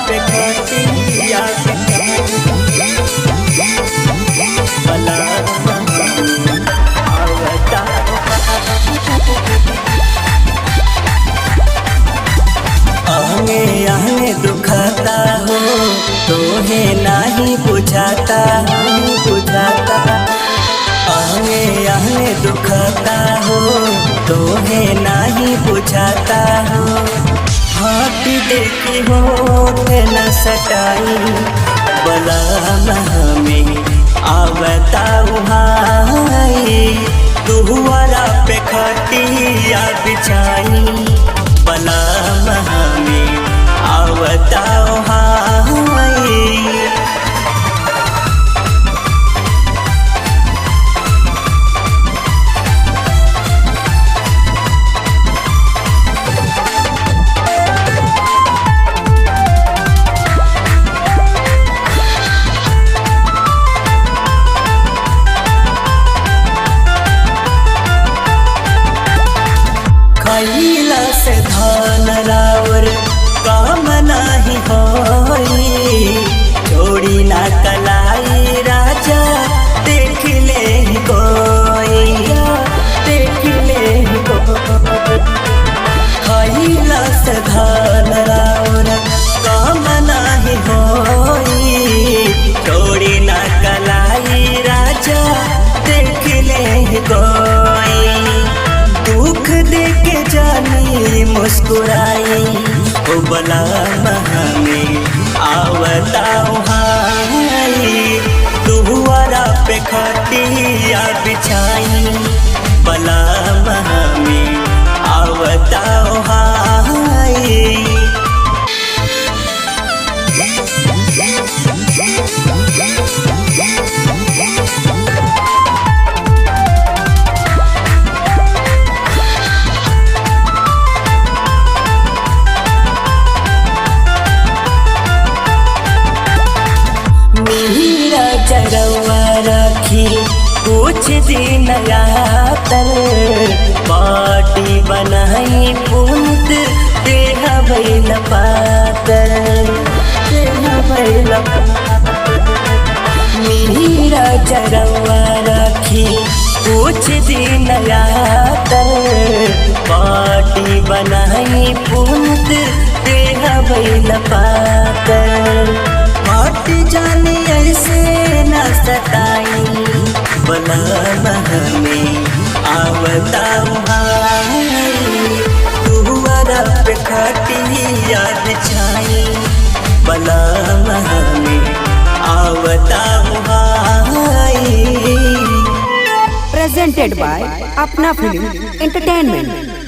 पे खटिया आंगे आंगे दुखाता हो तोहे नहीं बुझाता आंगे आंगे दुखाता हो तोहे नहीं बुझाता हो हाथ देखी हो न सटाई बला में आवताऊ हाई दुआरा पे खटिया बिछाई बला में आवताऊ हाई। खैला से धान रावर काम नहीं होई छोड़ी ना कलाई राजा देख ले कोई खैला से धान रावर काम नहीं होई छोड़ी ना कलाई राजा देख ले कोई दुख देके जानी मुस्कुराई ओ बला में आवताऊ हाई दुआरा पे खटिया बिछाई बला में आवताऊ हाई। जगवा रखी कुछ दिन यातर पार्टी बनाई पुंत देह भैल पातर मीरा जगवा रखी कुछ दिन यातर पार्टी बनाई पुंत देह भैल पातर हट जाने ऐसे न सताई बला में आवताऊ हाई दुआरा पे खटिया बिछाई बला में आवताऊ हाई। Presented by Apna Film Entertainment।